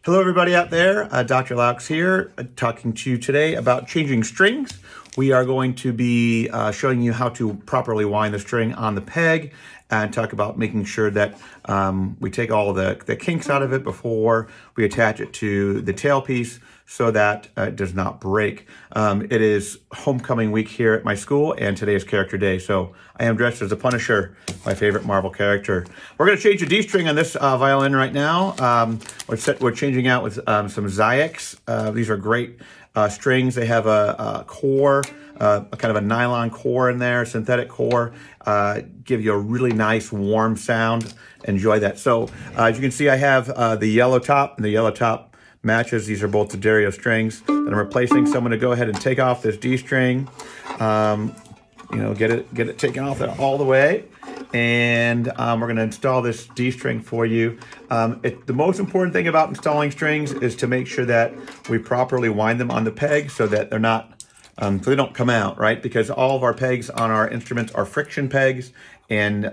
Hello everybody out there, Dr. Laux here, talking to you today about changing strings. We are going to be showing you how to properly wind the string on the peg and talk about making sure that we take all the kinks out of it before we attach it to the tailpiece so that it does not break. It is homecoming week here at my school, and today is character day, so I am dressed as a Punisher, my favorite Marvel character. We're going to change the D string on this violin right now. We're changing out with some Zyix. These are great strings. They have a core, kind of a nylon core in there, synthetic core. Give you a really nice warm sound. Enjoy that. So as you can see, I have the yellow top, and the yellow top matches. These are both the Dario strings that I'm replacing. So I'm going to go ahead and take off this D string. Get it taken off all the way. And we're going to install this D string for you. The most important thing about installing strings is to make sure that we properly wind them on the peg so that they're not, so they don't come out, right? Because all of our pegs on our instruments are friction pegs, and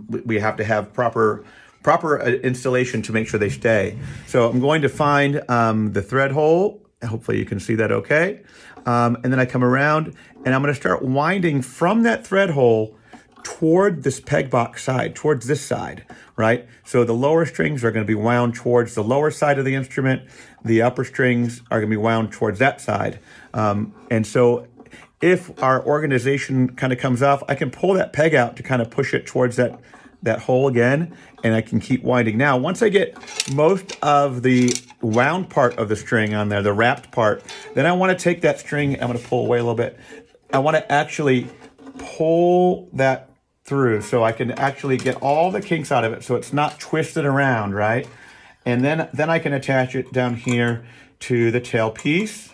we have to have proper installation to make sure they stay. So I'm going to find the thread hole. Hopefully you can see that okay. And then I come around and I'm going to start winding from that thread hole toward this peg box side, towards this side, right? So the lower strings are going to be wound towards the lower side of the instrument. The upper strings are going to be wound towards that side. And so if our organization kind of comes off, I can pull that peg out to kind of push it towards that hole again, and I can keep winding. Now, once I get most of the wound part of the string on there, the wrapped part, then I want to take that string, I'm going to pull away a little bit. I want to actually pull that through so I can actually get all the kinks out of it so it's not twisted around, right? And then I can attach it down here to the tailpiece,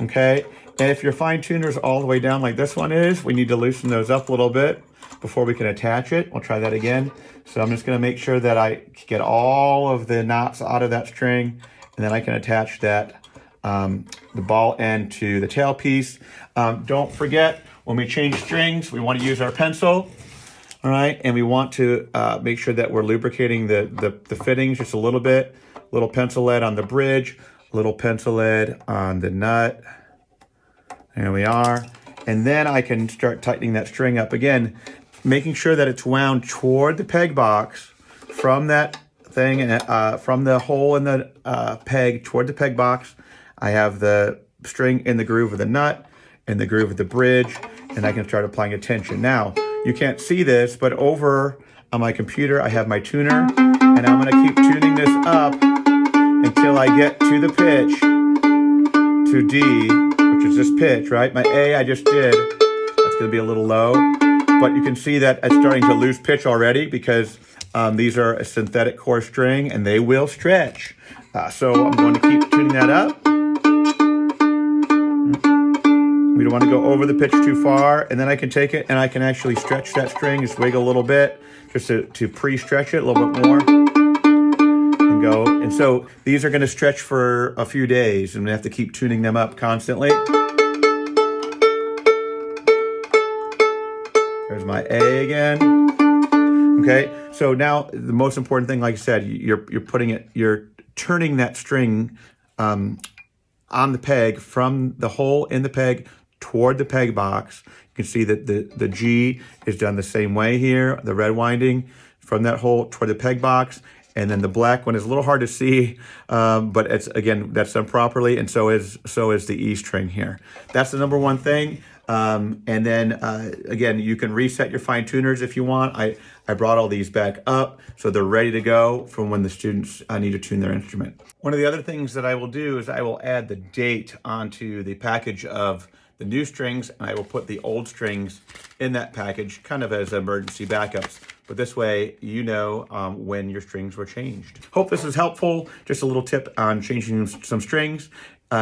okay? And if your fine tuner is all the way down like this one is, we need to loosen those up a little bit before we can attach it. We'll try that again. So I'm just going to make sure that I get all of the knots out of that string, and then I can attach that the ball end to the tailpiece. Don't forget, when we change strings, we want to use our pencil, all right? And we want to make sure that we're lubricating the fittings just a little bit. Little pencil lead on the bridge, little pencil lead on the nut. There we are. And then I can start tightening that string up again, making sure that it's wound toward the peg box from that thing, from the hole in the peg toward the peg box. I have the string in the groove of the nut, in the groove of the bridge, and I can start applying a tension. Now, you can't see this, but over on my computer, I have my tuner, and I'm gonna keep tuning this up until I get to the pitch, to D, which is this pitch, right? My A I just did, that's gonna be a little low, but you can see that it's starting to lose pitch already because these are a synthetic core string and they will stretch. So I'm going to keep tuning that up. We don't want to go over the pitch too far, and then I can take it and I can actually stretch that string, just wiggle a little bit, just to pre-stretch it a little bit more, and go. And so these are going to stretch for a few days, and we have to keep tuning them up constantly. There's my A again. Okay, so now the most important thing, like I said, you're turning that string on the peg from the hole in the peg toward the peg box. You can see that the G is done the same way here, the red winding from that hole toward the peg box, and then the black one is a little hard to see, but that's done properly, and so is the E string here. That's the number one thing. And then again, you can reset your fine tuners if you want. I brought all these back up so they're ready to go from when the students need to tune their instrument. One of the other things that I will do is I will add the date onto the package of the new strings, and I will put the old strings in that package kind of as emergency backups. But this way, you know when your strings were changed. Hope this is helpful. Just a little tip on changing some strings.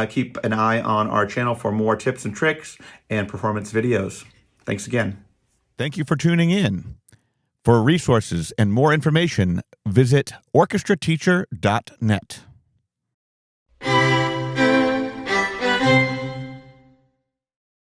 Keep an eye on our channel for more tips and tricks and performance videos. Thanks again. Thank you for tuning in. For resources and more information, visit orchestrateacher.net.